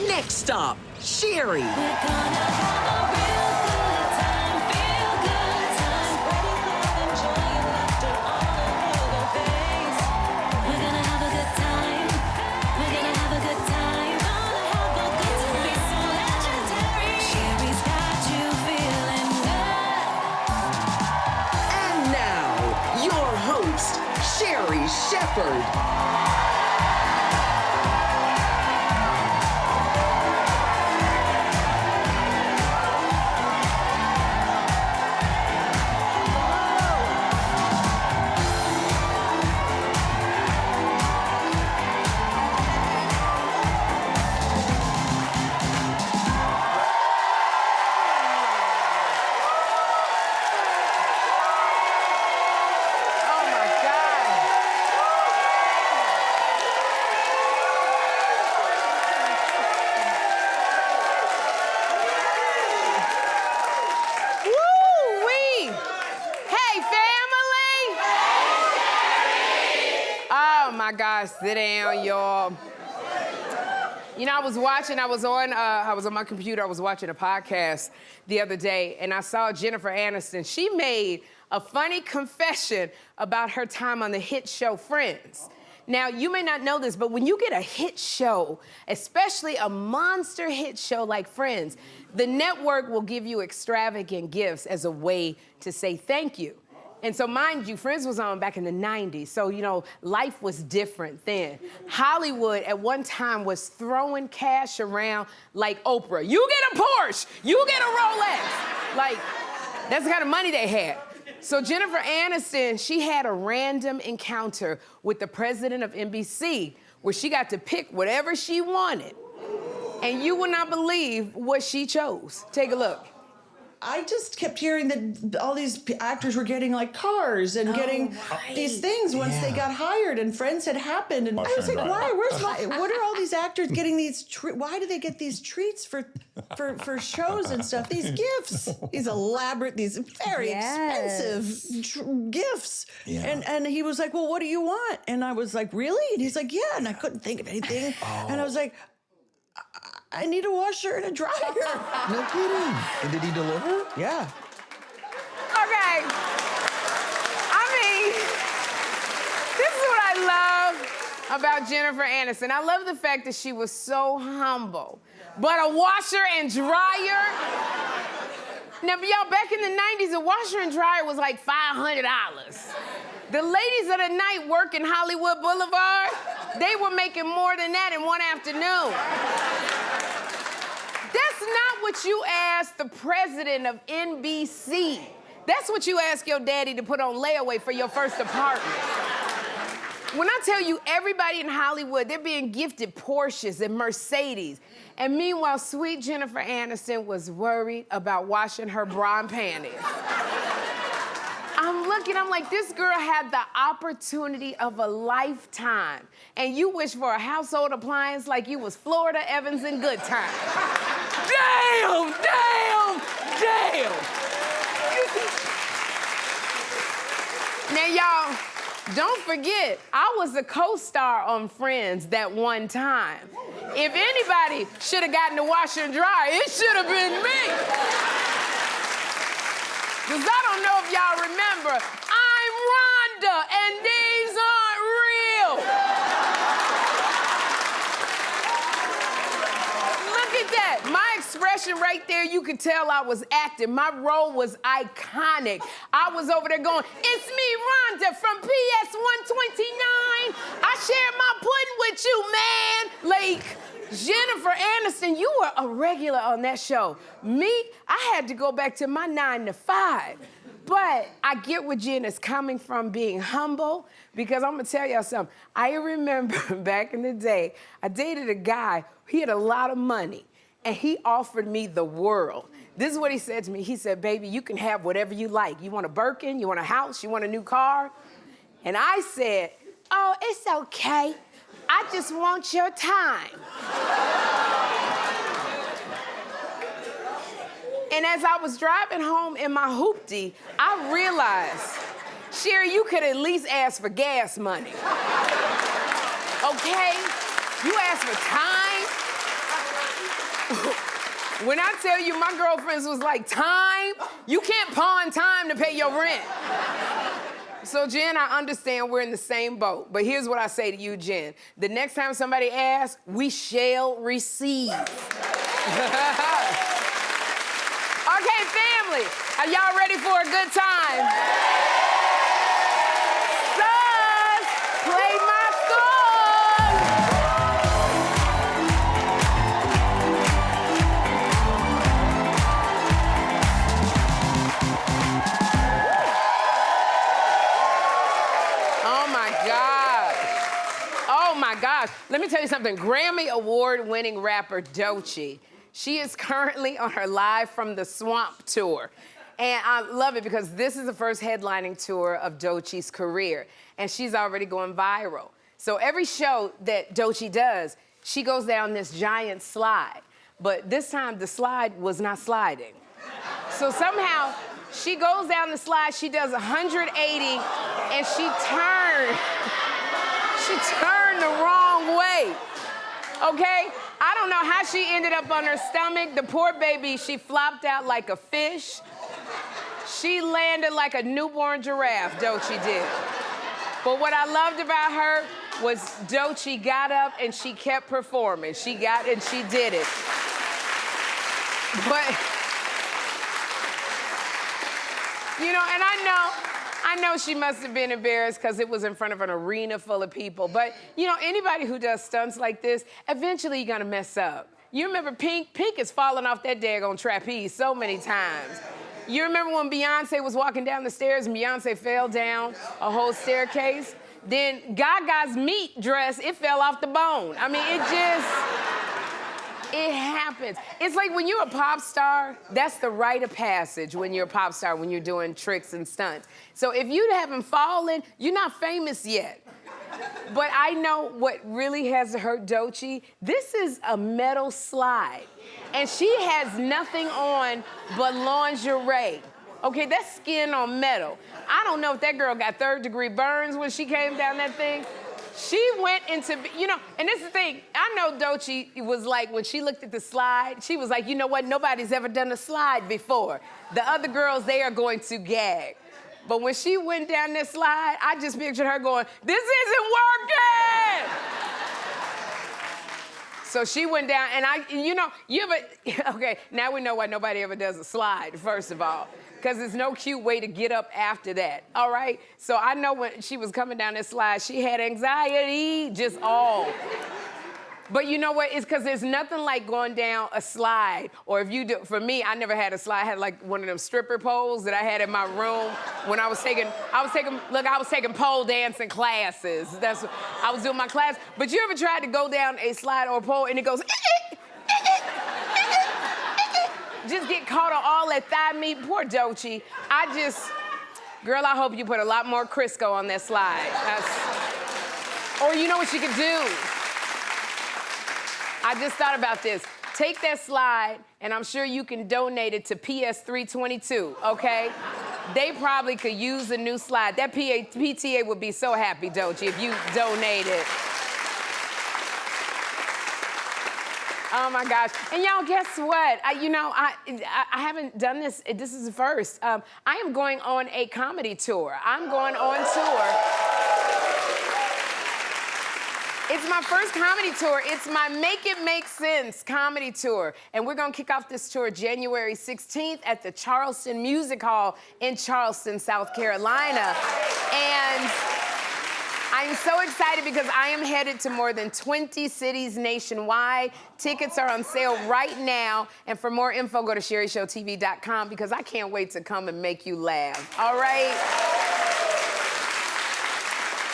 Next up, Sherri. We're gonna have a real good time, feel good time, spreading love and joy and laughter all over the face. We're gonna have a good time. We're gonna have a good time. Gonna have a good time. Be so legendary. Sherri's got you feeling good. And now, your host, Sherri Shepherd. My gosh, sit down, y'all. You know, I was on my computer, I was watching a podcast the other day, and I saw Jennifer Aniston. She made a funny confession about her time on the hit show Friends. Now, you may not know this, but when you get a hit show, especially a monster hit show like Friends, the network will give you extravagant gifts as a way to say thank you. And so, mind you, Friends was on back in the 90s, so, you know, life was different then. Hollywood, at one time, was throwing cash around like Oprah. You get a Porsche, you get a Rolex. Like, that's the kind of money they had. So Jennifer Aniston, she had a random encounter with the president of NBC, where she got to pick whatever she wanted. And you will not believe what she chose. Take a look. I just kept hearing that all these actors were getting like cars and getting these things once they got hired, and Friends had happened. And I was like, why? What are all these actors getting these? Why do they get these treats for shows and stuff? These gifts, these elaborate, these very expensive gifts. Yeah. And he was like, well, what do you want? And I was like, really? And he's like, yeah. And I couldn't think of anything. And I was like, I need a washer and a dryer. No kidding. And did he deliver? Yeah. Okay. I mean, this is what I love about Jennifer Aniston. I love the fact that she was so humble. But a washer and dryer? Now, y'all, back in the 90s, a washer and dryer was like $500. The ladies of the night working Hollywood Boulevard, they were making more than that in one afternoon. That's not what you ask the president of NBC. That's what you ask your daddy to put on layaway for your first apartment. When I tell you everybody in Hollywood, they're being gifted Porsches and Mercedes. And meanwhile, sweet Jennifer Aniston was worried about washing her bra and panties. I'm looking, I'm like, this girl had the opportunity of a lifetime. And you wish for a household appliance like you was Florida Evans in Good Time. Damn, damn, damn. Now, y'all, don't forget, I was a co-star on Friends that one time. If anybody should have gotten the washer and dryer, it should have been me. Because I don't know if y'all remember, I'm Rhonda, and these aren't real. Look at that. My expression right there, you could tell I was acting. My role was iconic. I was over there going, it's me, Rhonda, from PS 129. I shared my pudding with you, man. Like, Jennifer Aniston, you were a regular on that show. Me, I had to go back to my 9 to 5. But I get where Jen is coming from, being humble, because I'm gonna tell y'all something. I remember back in the day, I dated a guy, he had a lot of money, and he offered me the world. This is what he said to me. He said, baby, you can have whatever you like. You want a Birkin, you want a house, you want a new car? And I said, oh, it's okay. I just want your time. And as I was driving home in my hoopty, I realized, Sherri, you could at least ask for gas money. Okay? You asked for time, When I tell you my girlfriends was like, time? You can't pawn time to pay your rent. So, Jen, I understand we're in the same boat, but here's what I say to you, Jen. The next time somebody asks, we shall receive. Okay, family, are y'all ready for a good time? Sus, play my song. Oh my God. Oh my gosh. Let me tell you something. Grammy Award-winning rapper Doechii. She is currently on her Live from the Swamp tour. And I love it because this is the first headlining tour of Doechii's career. And she's already going viral. So every show that Doechii does, she goes down this giant slide. But this time the slide was not sliding. So somehow she goes down the slide, she does 180, and she turned the wrong way. Okay? I don't know how she ended up on her stomach. The poor baby, she flopped out like a fish. She landed like a newborn giraffe, Doechii did. But what I loved about her was Doechii got up and she kept performing. She got and she did it. But, you know, and I know she must have been embarrassed because it was in front of an arena full of people. But, you know, anybody who does stunts like this, eventually you're gonna mess up. You remember Pink? Pink has fallen off that daggone trapeze so many times. You remember when Beyonce was walking down the stairs and Beyonce fell down a whole staircase? Then Gaga's meat dress, it fell off the bone. I mean, it happens. It's like when you're a pop star, that's the rite of passage when you're a pop star, when you're doing tricks and stunts. So if you haven't fallen, you're not famous yet. But I know what really has hurt Doechii. This is a metal slide. And she has nothing on but lingerie. Okay, that's skin on metal. I don't know if that girl got third-degree burns when she came down that thing. She went into, you know, and this is the thing, I know Doechii was like, when she looked at the slide, she was like, you know what, nobody's ever done a slide before. The other girls, they are going to gag. But when she went down this slide, I just pictured her going, this isn't working! So she went down, and okay, now we know why nobody ever does a slide, first of all, because there's no cute way to get up after that, all right? So I know when she was coming down this slide, she had anxiety, just all. But you know what? It's because there's nothing like going down a slide, or if you do, for me, I never had a slide. I had like one of them stripper poles that I had in my room when I was taking pole dancing classes. That's what I was doing my class. But you ever tried to go down a slide or a pole and it goes, just get caught on all that thigh meat? Poor Doechii. Girl, I hope you put a lot more Crisco on that slide. Or you know what you could do? I just thought about this. Take that slide, and I'm sure you can donate it to PS322, okay? They probably could use a new slide. That PTA would be so happy, Doechii, if you donate it. Oh my gosh. And y'all, guess what? I haven't done this. This is the first. I am going on a comedy tour. I'm going on tour. It's my first comedy tour. It's my Make It Make Sense comedy tour. And we're gonna kick off this tour January 16th at the Charleston Music Hall in Charleston, South Carolina. And I'm so excited because I am headed to more than 20 cities nationwide. Tickets are on sale right now. And for more info, go to sherryshowtv.com because I can't wait to come and make you laugh. All right?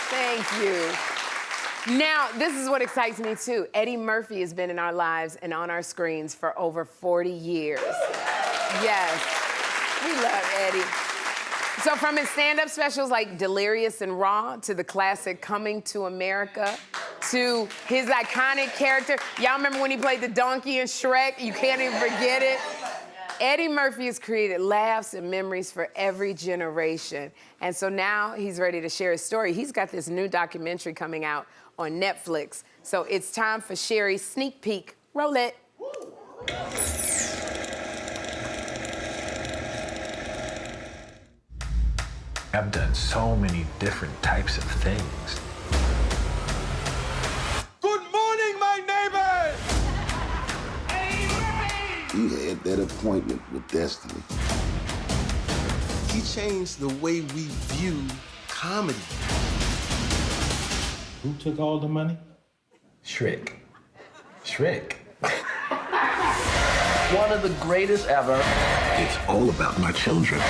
Thank you. Now, this is what excites me too. Eddie Murphy has been in our lives and on our screens for over 40 years. Yes, we love Eddie. So from his stand-up specials like Delirious and Raw to the classic Coming to America to his iconic character. Y'all remember when he played the donkey in Shrek? You can't even forget it. Eddie Murphy has created laughs and memories for every generation. And so now he's ready to share his story. He's got this new documentary coming out on Netflix. So it's time for Sherri's sneak peek. Roll it. I've done so many different types of things. Good morning, my neighbors! You had that appointment with destiny. He changed the way we view comedy. Who took all the money? Shrek. Shrek. One of the greatest ever. It's all about my children.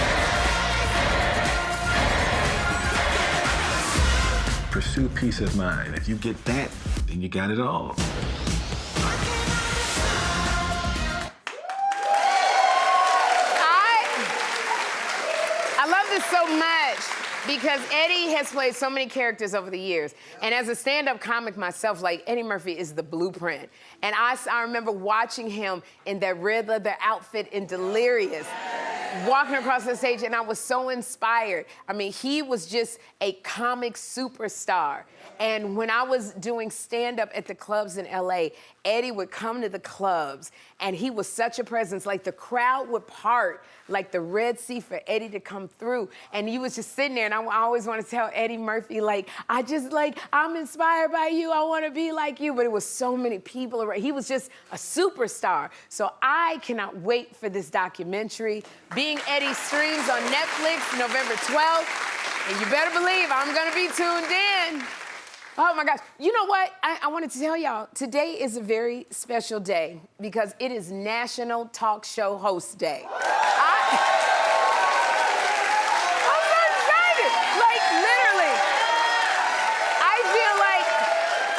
Pursue peace of mind. If you get that, then you got it all. I love this so much because Eddie has played so many characters over the years. And as a stand-up comic myself, like, Eddie Murphy is the blueprint. And I remember watching him in that red leather outfit in Delirious, walking across the stage, and I was so inspired. I mean, he was just a comic superstar. And when I was doing stand-up at the clubs in LA, Eddie would come to the clubs, and he was such a presence. Like, the crowd would part like the Red Sea for Eddie to come through. And he was just sitting there, and I always want to tell Eddie Murphy, like, I'm inspired by you, I want to be like you. But it was so many people around. He was just a superstar. So I cannot wait for this documentary. Being Eddie streams on Netflix November 12th. And you better believe I'm gonna be tuned in. Oh my gosh. You know what? I wanted to tell y'all, today is a very special day because it is National Talk Show Host Day. I'm so excited. Like, literally. I feel like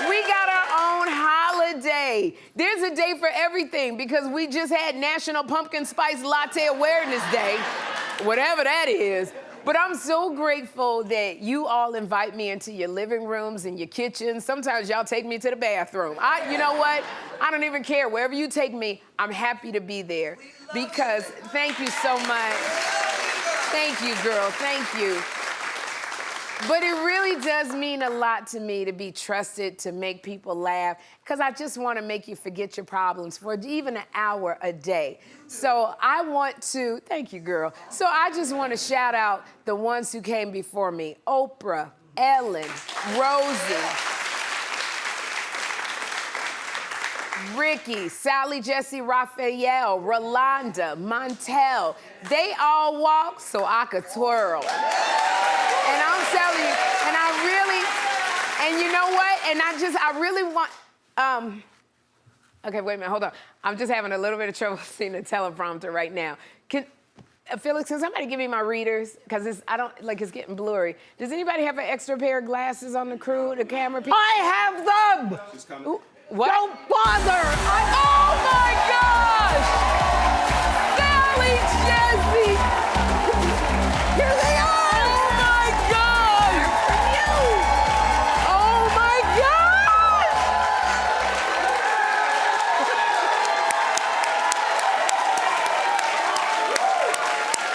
we got our own holiday. There's a day for everything because we just had National Pumpkin Spice Latte Awareness Day, whatever that is. But I'm so grateful that you all invite me into your living rooms and your kitchens. Sometimes y'all take me to the bathroom. You know what? I don't even care. Wherever you take me, I'm happy to be there. Because thank you so much. Thank you, girl. Thank you. But it really does mean a lot to me to be trusted, to make people laugh, because I just want to make you forget your problems for even an hour a day. So I want to, thank you, girl. So I just want to shout out the ones who came before me: Oprah, Ellen, Rosie, Ricky, Sally Jesse Raphael, Rolanda, Montel. They all walk so I could twirl. And I'm telling you, and and you know what? And I really want, okay, wait a minute, hold on. I'm just having a little bit of trouble seeing the teleprompter right now. Felix, can somebody give me my readers? Because it's getting blurry. Does anybody have an extra pair of glasses on the crew, the camera people? I have them! She's coming. Ooh, what? Don't bother! Oh my gosh! Sally Jesse! Here they are! Oh my gosh! Oh my gosh!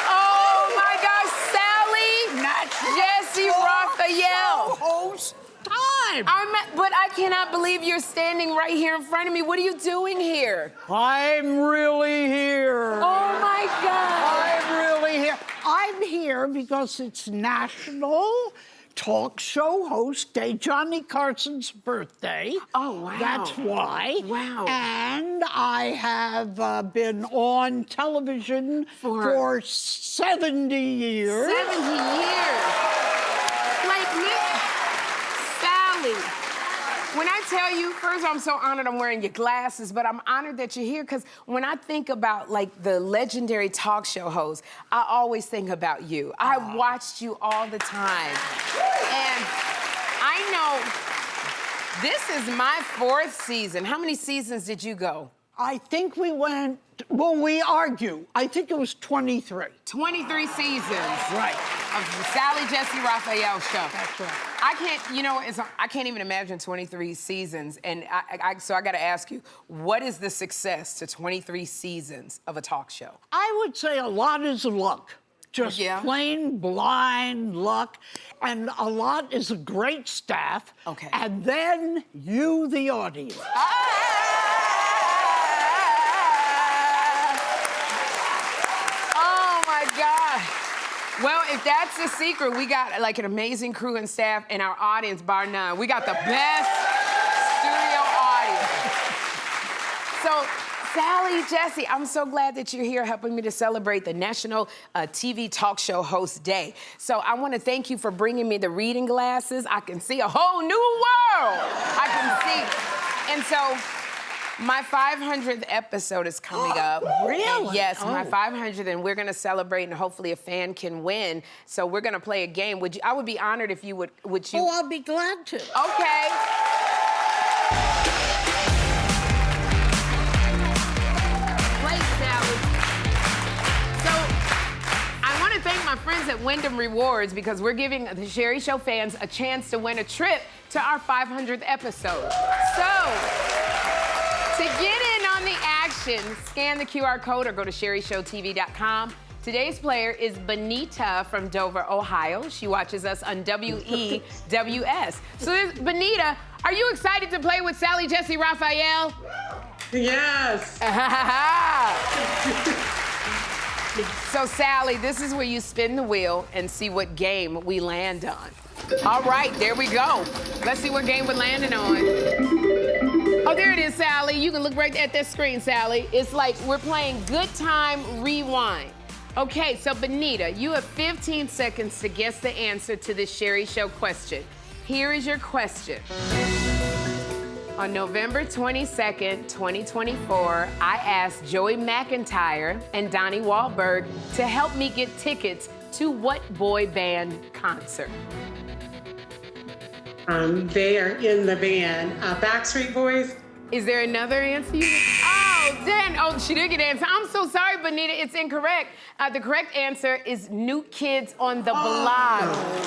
Oh my gosh, Sally Jesse Raphael! Host time! But I cannot believe you're standing right here in front of me. What are you doing here? I'm really here. Oh my God. I'm really here. I'm here because it's National Talk Show Host Day, Johnny Carson's birthday. Oh, wow. That's why. Wow. And I have been on television for 70 years. 70 years. Like me, Sally. When I tell you, first I'm so honored I'm wearing your glasses, but I'm honored that you're here because when I think about like the legendary talk show host, I always think about you. I watched you all the time. And I know this is my 4th season. How many seasons did you go? I think we went, well, we argue. I think it was 23. 23 seasons. Right. Of the Sally Jesse Raphael show. That's right. I can't even imagine 23 seasons. And so I got to ask you, what is the success to 23 seasons of a talk show? I would say a lot is luck. Just Yeah. plain blind luck. And a lot is a great staff. Okay. And then you, the audience. Well, if that's the secret, we got like an amazing crew and staff and our audience, bar none. We got the best studio audience. So, Sally, Jesse, I'm so glad that you're here helping me to celebrate the National TV Talk Show Host Day. So I want to thank you for bringing me the reading glasses. I can see a whole new world. I can see. And so my 500th episode is coming up. Really? Yes, my 500th, and we're going to celebrate, and hopefully a fan can win. So we're going to play a game. I would be honored if you would you? Oh, I'll be glad to. Okay. Thank my friends at Wyndham Rewards because we're giving the Sherri Show fans a chance to win a trip to our 500th episode. So, to get in on the action, scan the QR code or go to sherryshowtv.com. Today's player is Benita from Dover, Ohio. She watches us on WEWS. So, Benita, are you excited to play with Sally, Jesse, Raphael? Yes. So, Sally, this is where you spin the wheel and see what game we land on. All right, there we go. Let's see what game we're landing on. Oh, there it is, Sally. You can look right at that screen, Sally. It's like we're playing Good Time Rewind. Okay, so Benita, you have 15 seconds to guess the answer to this Sherri Show question. Here is your question. On November 22nd, 2024, I asked Joey McIntyre and Donnie Wahlberg to help me get tickets to what boy band concert? They are in the band. Backstreet Boys. Is there another answer? Oh, Dan. Oh, she did get an answer. I'm so sorry, Benita. It's incorrect. The correct answer is New Kids on the Block.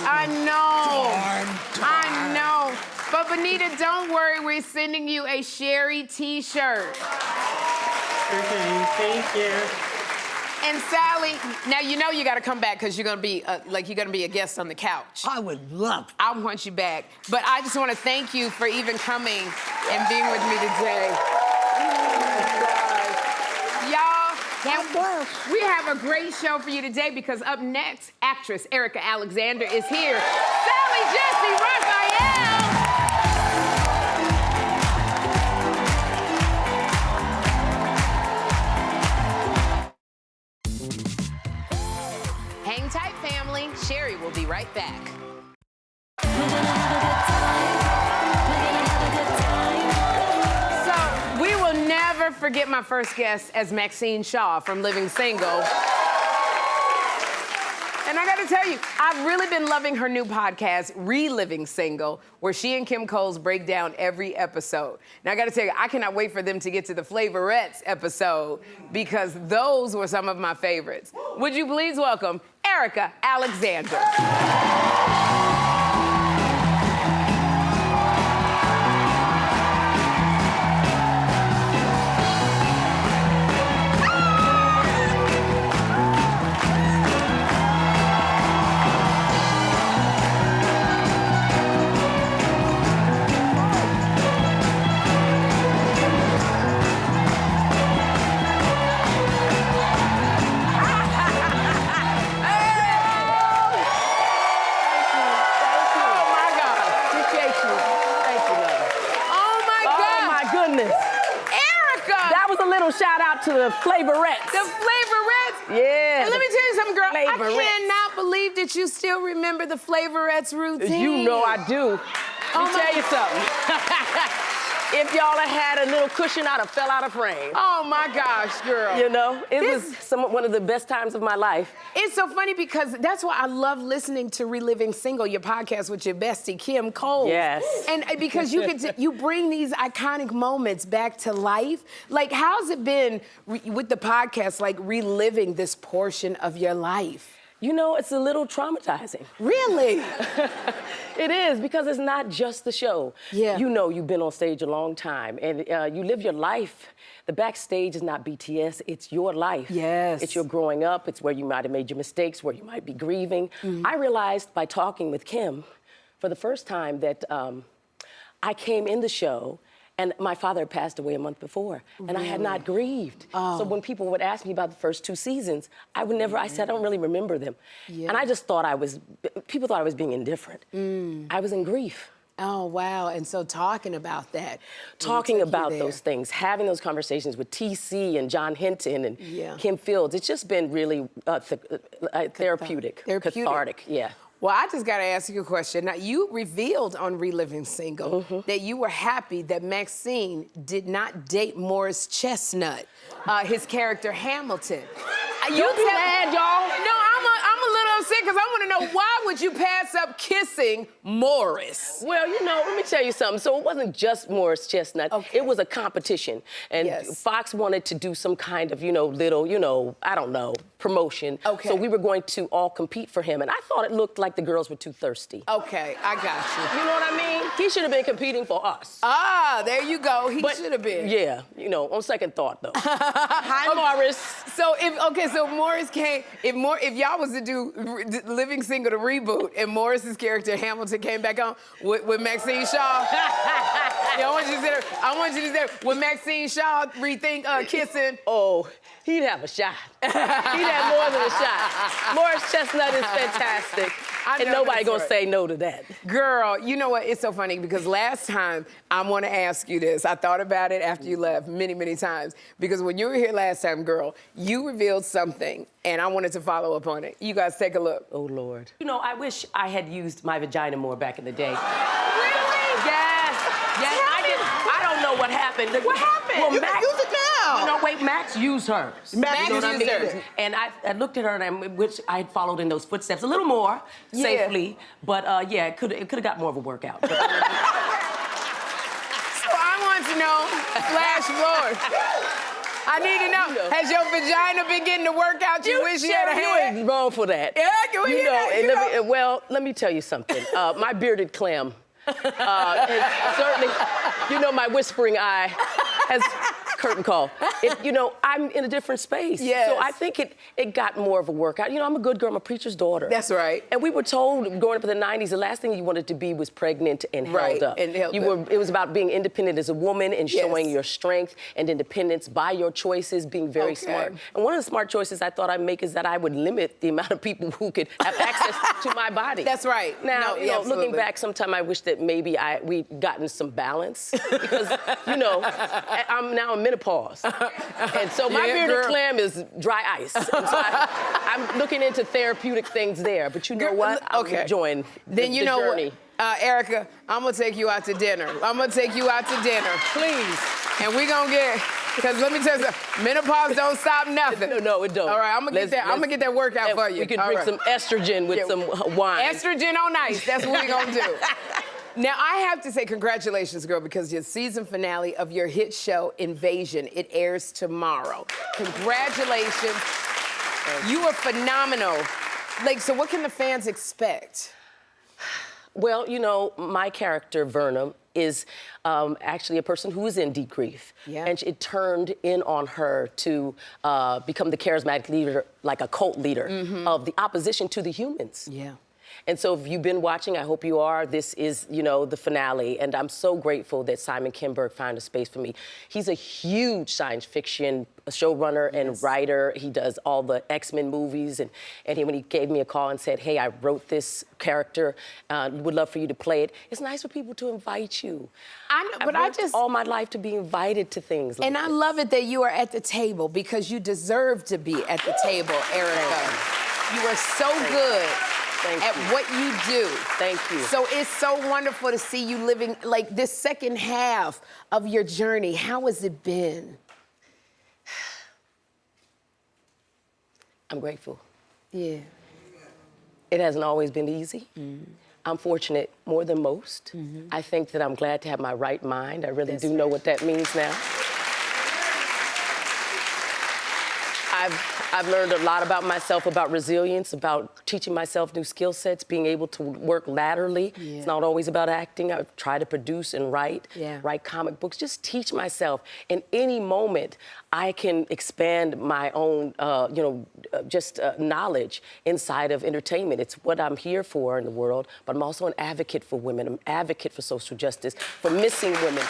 I know. I know. But Benita, don't worry. We're sending you a Sherri T-shirt. Okay, thank you. And Sally, now you know you got to come back because you're gonna be a guest on the couch. I would love. I want you back, but I just want to thank you for even coming and being with me today. Y'all, we have a great show for you today because up next, actress Erika Alexander is here. Sally, Jesse, Raphael. Hang tight, family. Sherri will be right back. So, we will never forget my first guest as Maxine Shaw from Living Single. And I gotta tell you, I've really been loving her new podcast, ReLiving Single, where she and Kim Coles break down every episode. Now I gotta tell you, I cannot wait for them to get to the Flavorettes episode because those were some of my favorites. Would you please welcome Erika Alexander. Shout out to the Flavorettes. The Flavorettes? Yeah. And let me tell you something, girl. Flavorettes. I cannot believe that you still remember the Flavorettes routine. You know I do. Let me tell you something. If y'all had a little cushion, I'd have fell out of frame. Oh my gosh, girl. You know, it was one of the best times of my life. It's so funny because that's why I love listening to ReLiving Single, your podcast with your bestie, Kim Coles. Yes. And because you bring these iconic moments back to life. Like, how's it been with the podcast, like reliving this portion of your life? You know, it's a little traumatizing. Really? It is, because it's not just the show. Yeah. You know you've been on stage a long time, and you live your life. The backstage is not BTS, it's your life. Yes. It's your growing up, it's where you might have made your mistakes, where you might be grieving. Mm-hmm. I realized by talking with Kim for the first time that I came in the show And my father had passed away a month before, and I had not grieved. So when people would ask me about the first 2 seasons, I said, I don't really remember them. And I just thought people thought I was being indifferent. I was in grief. Oh, wow. And so talking about that. Talking about those things, having those conversations with TC and John Hinton and Kim Fields, it's just been really therapeutic, cathartic, yeah. Well, I just got to ask you a question. Now, you revealed on ReLiving Single that you were happy that Maxine did not date Morris Chestnut, his character Hamilton. You be mad, y'all. No, I'm a little upset because I want to know, why would you pass up kissing Morris? Well, let me tell you something. So it wasn't just Morris Chestnut. It was a competition. And Fox wanted to do some kind of, little, I don't know, promotion. So we were going to all compete for him. And I thought it looked like the girls were too thirsty. Okay, I got you. You know what I mean? He should have been competing for us. Ah, there you go. He should have been. Yeah, on second thought, though. Hi, Morris. So so Morris came. If y'all was to do Living Single the reboot, and Morris's character Hamilton came back on with Maxine Shaw. I want you to say, would Maxine Shaw rethink kissing? Oh, he'd have a shot. He'd have more than a shot. Morris Chestnut is fantastic. And nobody gonna say no to that. Girl, you know what? It's so funny because last time, I want to ask you this. I thought about it after you left many, many times. Because when you were here last time, girl, you revealed something, and I wanted to follow up on it. You guys take a look. Oh, Lord. I wish I had used my vagina more back in the day. Really? Yes. I don't know what happened. What happened? Well, You Max, can use it now. No, wait, Max used hers. Max used hers. And I looked at her, and I wish I had followed in those footsteps a little more safely. But it could have got more of a workout. So I want to know, flash forward. I need to know, has your vagina been getting the workout you wish you had a hand? You ain't wrong for that. Yeah, can we hear that? Let me tell you something. My bearded clam has certainly, my whispering eye has curtain call. I'm in a different space. Yes. So I think it got more of a workout. I'm a good girl. I'm a preacher's daughter. That's right. And we were told growing up in the 90s, the last thing you wanted to be was pregnant and held up. And held up. It was about being independent as a woman and showing your strength and independence by your choices, being very smart. And one of the smart choices I thought I'd make is that I would limit the amount of people who could have access to my body. That's right. Now, looking back, sometime I wish that maybe we'd gotten some balance because, I'm now in menopause. And so my bearded clam is dry ice. And so I'm looking into therapeutic things there. But you know what? I'm enjoying the journey. Erika, I'm gonna take you out to dinner. Please. And we gonna get, because let me tell you something, menopause don't stop nothing. No, it don't. All right, I'm gonna get that workout for you. We could drink some estrogen with some wine. Estrogen on ice, that's what we're gonna do. Now, I have to say congratulations, girl, because your season finale of your hit show, Invasion, it airs tomorrow. Congratulations. You are phenomenal. So what can the fans expect? Well, my character, Verna, is actually a person who is in deep grief. Yeah. And it turned in on her to become the charismatic leader, like a cult leader of the opposition to the humans. Yeah. And so if you've been watching, I hope you are, this is, the finale. And I'm so grateful that Simon Kinberg found a space for me. He's a huge science fiction showrunner and writer. He does all the X-Men movies. And when he gave me a call and said, hey, I wrote this character, would love for you to play it. It's nice for people to invite you. I know, but I've worked all my life to be invited to things like And this. I love it that you are at the table because you deserve to be at the table, Erika. You are so good. At what you do. Thank you. So it's so wonderful to see you living this second half of your journey. How has it been? I'm grateful. Yeah. It hasn't always been easy. I'm fortunate more than most. I think that I'm glad to have my right mind. I really do know what that means now. I've learned a lot about myself, about resilience, about teaching myself new skill sets, being able to work laterally. It's not always about acting. I try to produce and write comic books, just teach myself. In any moment, I can expand my own, knowledge inside of entertainment. It's what I'm here for in the world, but I'm also an advocate for women. I'm an advocate for social justice, for missing women.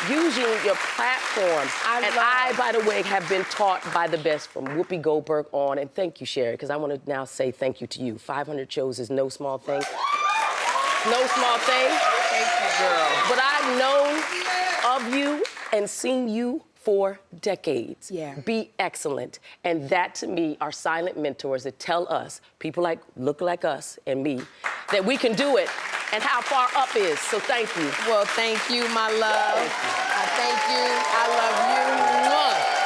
using your platform. I, by the way, have been taught by the best from Whoopi Goldberg on, and thank you, Sherri, because I want to now say thank you to you. 500 shows is no small thing. No small thing. Thank you, girl. But I've known of you and seen you for decades. Yeah. Be excellent. And that, to me, are silent mentors that tell us, people like, look like us and me, that we can do it and how far up is. So thank you. Well, thank you, my love. Thank you. I love you. Mwah.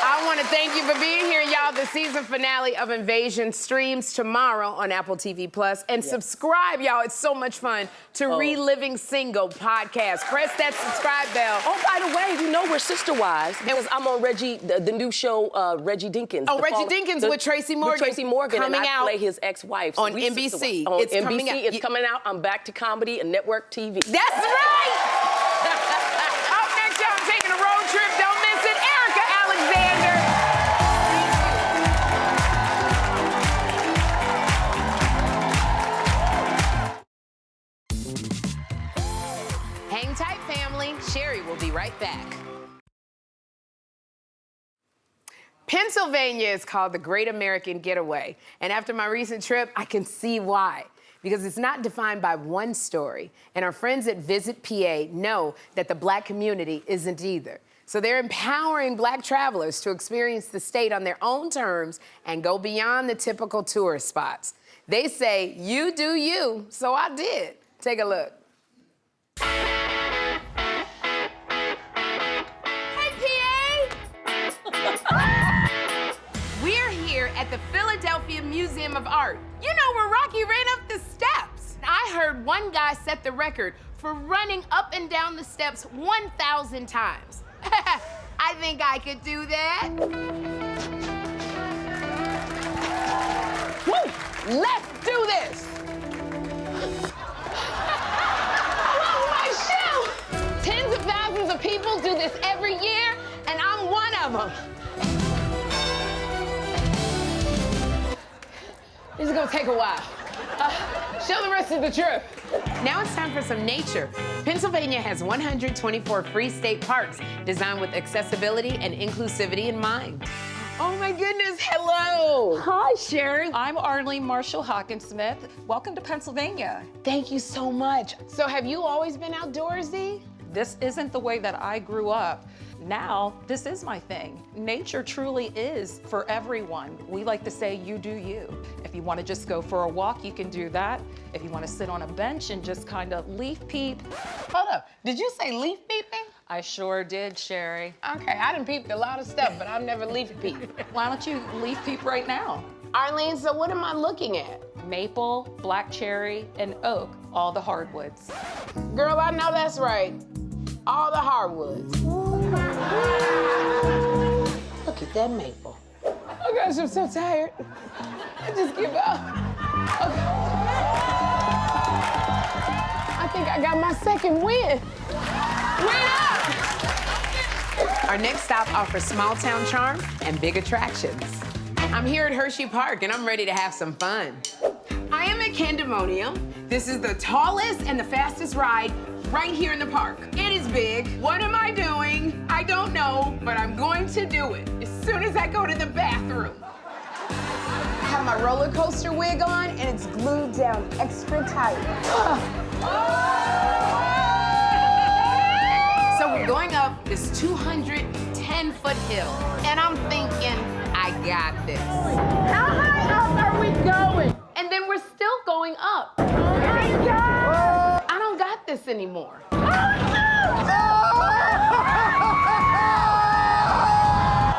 I want to thank you for being here, y'all. The season finale of Invasion streams tomorrow on Apple TV Plus. And subscribe, y'all. It's so much fun to ReLiving Single podcast. Press that subscribe bell. Oh, by the way, you know we're sister wives because I'm on Reggie, the new show, Reggie Dinkins. Oh, Reggie Dinkins with Tracy Morgan. With Tracy Morgan, coming and I out play his ex-wife. on NBC. On It's NBC, coming out. it's coming out. I'm back to comedy and network TV. That's right! Up next, y'all, I'm taking a road trip. Don't miss it. Erika Alexander. Hang tight, family. Sherri will be right back. Pennsylvania is called the Great American Getaway. And after my recent trip, I can see why. Because it's not defined by one story. And our friends at Visit PA know that the Black community isn't either. So they're empowering Black travelers to experience the state on their own terms and go beyond the typical tourist spots. They say, you do you, so I did. Take a look. Hey, PA! We're here at the Philadelphia Museum of Art. You know where Rocky ran up the steps. I heard one guy set the record for running up and down the steps 1,000 times. I think I could do that. Woo! Let's do this. My shoe! Tens of thousands of people do this every year, and I'm one of them. This is gonna take a while. Show the rest of the trip. Now it's time for some nature. Pennsylvania has 124 free state parks designed with accessibility and inclusivity in mind. Oh my goodness, hello. Hi, Sherri. I'm Arlene Marshall Hawkinsmith. Welcome to Pennsylvania. Thank you so much. So have you always been outdoorsy? This isn't the way that I grew up. Now, this is my thing. Nature truly is for everyone. We like to say, you do you. If you want to just go for a walk, you can do that. If you want to sit on a bench and just kind of leaf peep. Hold up, did you say leaf peeping? I sure did, Sherri. Okay, I done peeped a lot of stuff, but I've never leaf peeped. Why don't you leaf peep right now? Arlene, so what am I looking at? Maple, black cherry, and oak, all the hardwoods. Girl, I know that's right. All the hardwoods. Look at that maple. Oh gosh, I'm so tired. I just give up. Okay. I think I got my second win. Win up! Our next stop offers small town charm and big attractions. I'm here at Hershey Park and I'm ready to have some fun. I am at Candemonium. This is the tallest and the fastest ride right here in the park. It is big. What am I doing? I don't know, but I'm going to do it as soon as I go to the bathroom. I have my roller coaster wig on and it's glued down extra tight. So we're going up this 210-foot hill, and I'm thinking, I got this. How high up are we going? And then we're still going up. Oh my God! I don't got this anymore. Oh, no!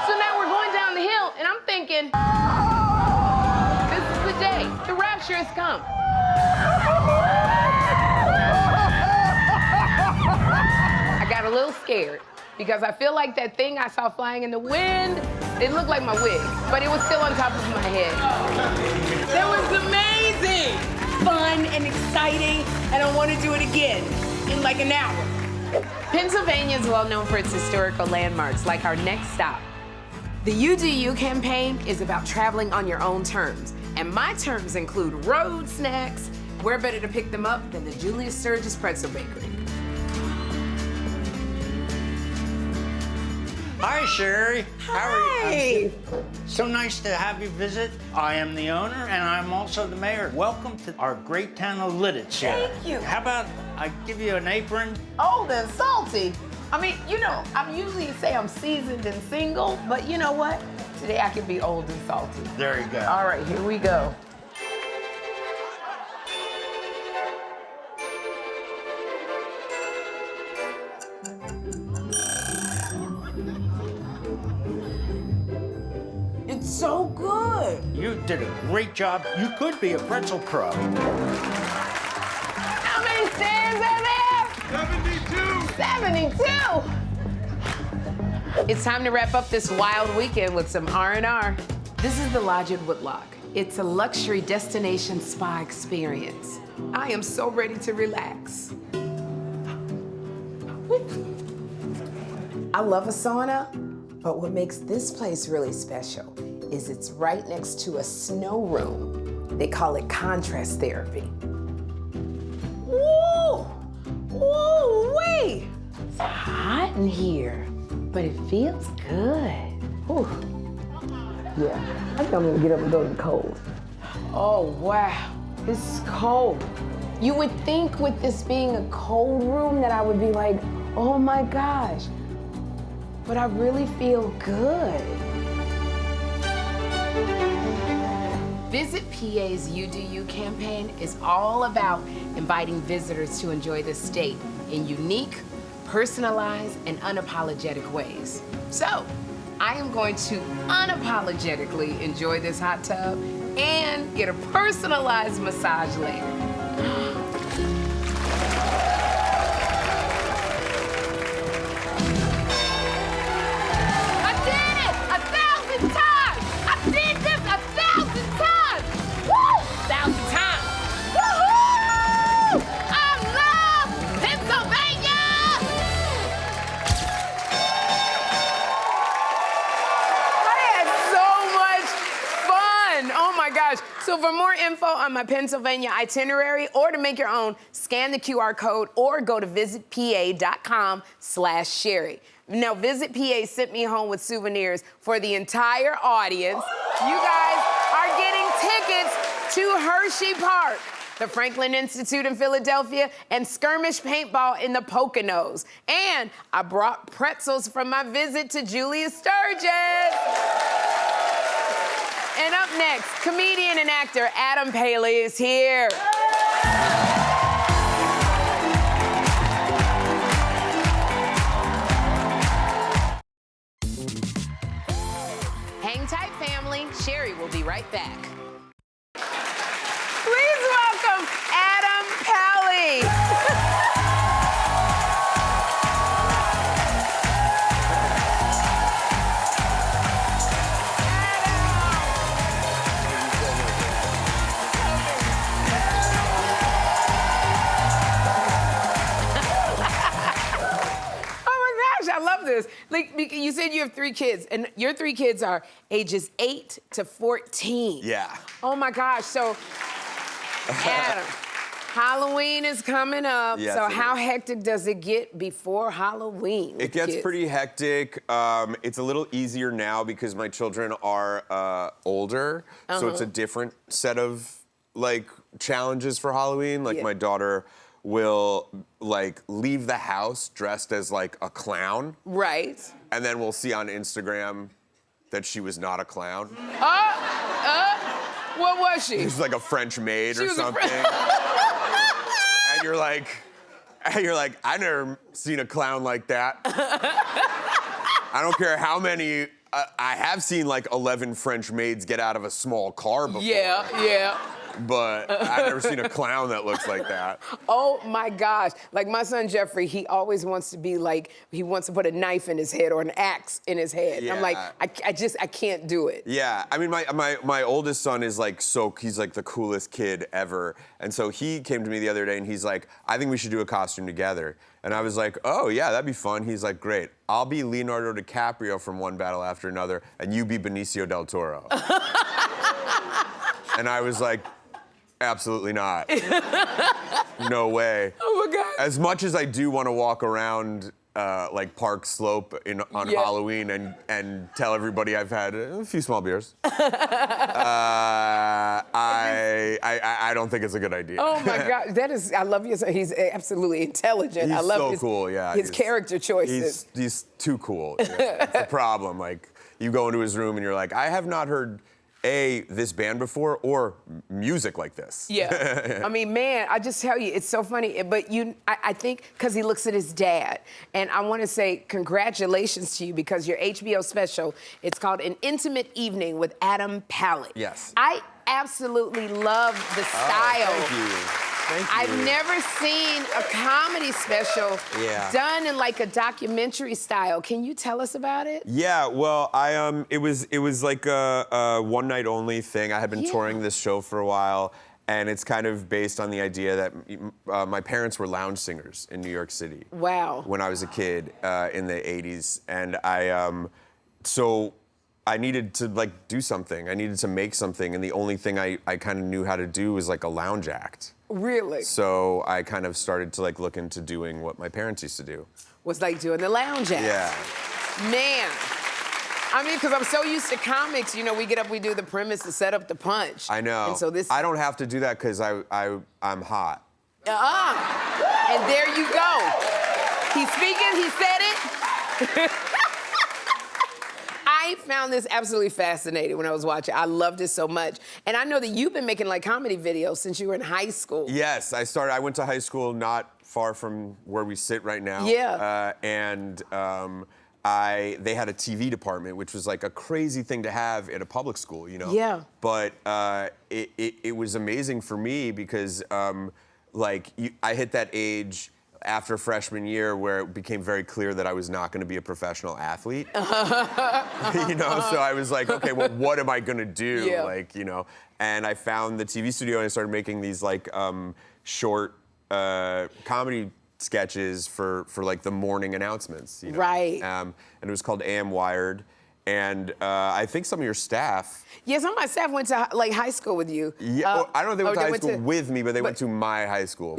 So now we're going down the hill, and I'm thinking, this is the day. The rapture has come. I got a little scared because I feel like that thing I saw flying in the wind, it looked like my wig, but it was still on top of my head. That was amazing, fun and exciting, and I want to do it again in like an hour. Pennsylvania is well known for its historical landmarks, like our next stop. The You Do You campaign is about traveling on your own terms, and my terms include road snacks. Where better to pick them up than the Julius Sturgis Pretzel Bakery? Hi, Sherri. How are Hi. you? So nice to have you visit. I am the owner, and I'm also the mayor. Welcome to our great town of Lidditz here. Thank you. How about I give you an apron? Old and salty. I mean, you know, I'm usually say I'm seasoned and single, but you know what? Today I can be old and salty. There you go. All right, here we go. It's so good. You did a great job. You could be a pretzel pro. How many stairs are there? 72. 72. It's time to wrap up this wild weekend with some R&R. This is the Lodge at Woodlock. It's a luxury destination spa experience. I am so ready to relax. I love a sauna, but what makes this place really special is it's right next to a snow room. They call it contrast therapy. Woo! Woo-wee! It's hot in here, but it feels good. Whew. Yeah, I think I'm gonna get up and go to the cold. Oh, wow, it's cold. You would think with this being a cold room that I would be like, oh my gosh, but I really feel good. Visit PA's You Do You campaign is all about inviting visitors to enjoy the state in unique, personalized, and unapologetic ways. So, I am going to unapologetically enjoy this hot tub and get a personalized massage later. I did it 1,000 times! I did this 1,000 times! Woo! 1,000 times! Woohoo! I love Pennsylvania! I had so much fun! Oh my gosh. So for more info on my Pennsylvania itinerary or to make your own, scan the QR code or go to visitpa.com/Sherri. Now, Visit PA sent me home with souvenirs for the entire audience. You guys are getting tickets to Hershey Park, the Franklin Institute in Philadelphia, and Skirmish Paintball in the Poconos. And I brought pretzels from my visit to Julius Sturgis. And up next, comedian and actor Adam Paley is here. Hang tight, family. Sherri will be right back. Please welcome Adam Paley. I love this. Like, you said you have 3 kids, and your 3 kids are ages 8 to 14. Yeah. Oh my gosh, so, Adam, Halloween is coming up. Yes, so it how is. hectic does it get before Halloween? It with gets kids? pretty hectic. It's a little easier now because my children are older, so it's a different set of like challenges for Halloween. Like my daughter will like leave the house dressed as like a clown. Right. And then we'll see on Instagram that she was not a clown. What was she? She was like a French maid She or was a something. And you're like, I never seen a clown like that. I don't care how many, I have seen like 11 French maids get out of a small car before. Yeah. But I've never seen a clown that looks like that. Oh my gosh. Like my son Jeffrey, he always wants to be like, he wants to put a knife in his head or an axe in his head. Yeah. I'm like, I can't do it. Yeah, I mean, my oldest son is like he's like the coolest kid ever. And so he came to me the other day and he's like, I think we should do a costume together. And I was like, oh yeah, that'd be fun. He's like, great. I'll be Leonardo DiCaprio from One Battle After Another and you be Benicio del Toro. And I was like, absolutely not. No way. Oh my God. As much as I do want to walk around like Park Slope on Halloween and tell everybody I've had a few small beers. I don't think it's a good idea. Oh my God, I love you. He's absolutely intelligent. He's I love so his, cool, yeah. His character choices. He's too cool. Yeah. It's a problem. Like, you go into his room and you're like, I have not heard this band before or music like this. Yeah. I mean, man, I just tell you, it's so funny. But I think because he looks at his dad. And I want to say congratulations to you because your HBO special, it's called An Intimate Evening with Adam Pally. Yes. I absolutely love the style. Oh, thank you. Thank you. I've never seen a comedy special done in like a documentary style. Can you tell us about it? Yeah, well, it was like a one night only thing. I had been touring this show for a while, and it's kind of based on the idea that my parents were lounge singers in New York City. Wow. When I was a kid in the 80s, and so I needed to like do something. I needed to make something, and the only thing I kind of knew how to do was like a lounge act. Really? So I kind of started to like look into doing what my parents used to do. Was like doing the lounge act. Yeah. Man. I mean, because I'm so used to comics, you know, we get up, we do the premise, the setup, the punch. I know. And so this. I don't have to do that because I'm hot. And there you go. He's speaking, he said it. I found this absolutely fascinating when I was watching. I loved it so much. And I know that you've been making like comedy videos since you were in high school. Yes, I went to high school not far from where we sit right now. Yeah. They had a TV department, which was like a crazy thing to have at a public school, you know? Yeah. But it was amazing for me because I hit that age after freshman year where it became very clear that I was not going to be a professional athlete. You know, so I was like, okay, well, what am I going to do? Yeah. Like, you know, and I found the TV studio and I started making these like short comedy sketches for like the morning announcements. You know? Right. And it was called AM Wired. And I think some of your staff. Yeah, some of my staff went to like high school with you. Yeah, I don't know if they went to high school with me, but they went to my high school.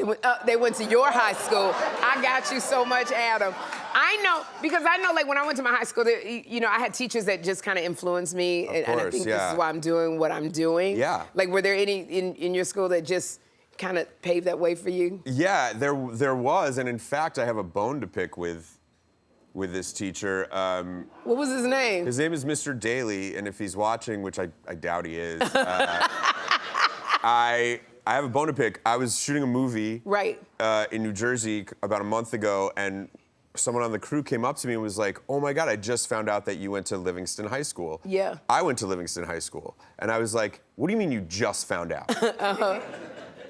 They went to your high school. I got you so much, Adam. I know, because I know like when I went to my high school, you know, I had teachers that just kind of influenced me. And I think this is why I'm doing what I'm doing. Yeah. Like, were there any in your school that just kind of paved that way for you? Yeah, there was. And in fact, I have a bone to pick with this teacher. What was his name? His name is Mr. Daly, and if he's watching, which I doubt he is, I have a bone to pick. I was shooting a movie in New Jersey about a month ago, and someone on the crew came up to me and was like, oh my God, I just found out that you went to Livingston High School. Yeah. I went to Livingston High School. And I was like, what do you mean you just found out?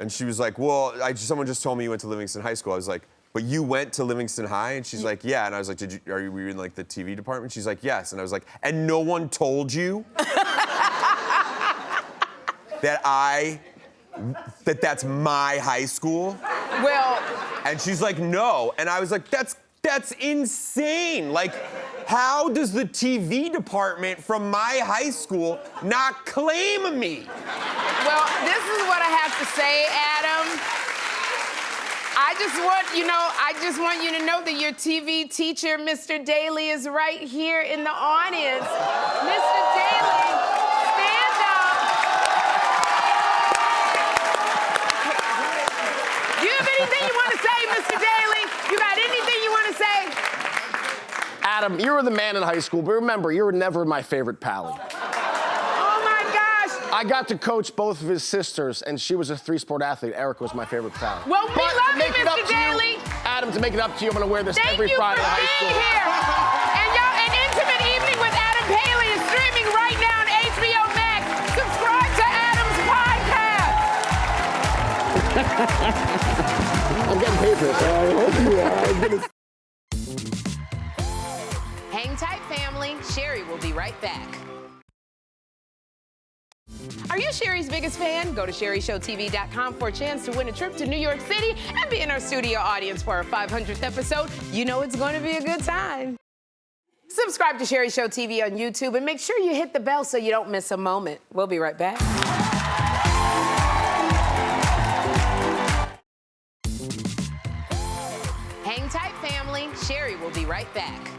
And she was like, well, someone just told me you went to Livingston High School. I was like, but you went to Livingston High? And she's like, yeah. And I was like, were you in like the TV department? She's like, yes. And I was like, and no one told you that's my high school? Well. And she's like, no. And I was like, that's insane. Like, how does the TV department from my high school not claim me? Well, this is what I have to say, Adam. I just want you to know that your TV teacher, Mr. Daly, is right here in the audience. Mr. Daly, stand up. Do you have anything you want to say, Mr. Daly? You got anything you want to say? Adam, you were the man in high school, but remember, you were never my favorite pally. Oh my gosh. I got to coach both of his sisters, and she was a three-sport athlete. Erika was my favorite pally. Well, we love you, Mr. Daly. Adam, to make it up to you, I'm gonna wear this every Friday in high school. Thank you for being here. And y'all, An Intimate Evening with Adam Pally is streaming right now on HBO Max. Subscribe to Adam's podcast. I'm getting paid for this. I hope you are. Hang tight, family. Sherri will be right back. Are you Sherri's biggest fan? Go to SherriShowTV.com for a chance to win a trip to New York City and be in our studio audience for our 500th episode. You know it's going to be a good time. Subscribe to Sherri Show TV on YouTube and make sure you hit the bell so you don't miss a moment. We'll be right back. Hang tight, family. Sherri will be right back.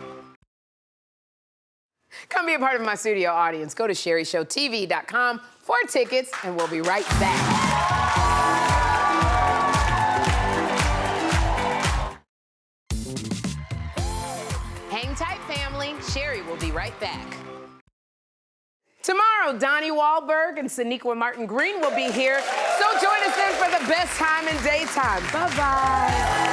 Come be a part of my studio audience. Go to sherryshowtv.com for tickets, and we'll be right back. Hang tight, family. Sherri will be right back. Tomorrow, Donnie Wahlberg and Sonequa Martin Green will be here. So join us then for the best time in daytime. Bye-bye.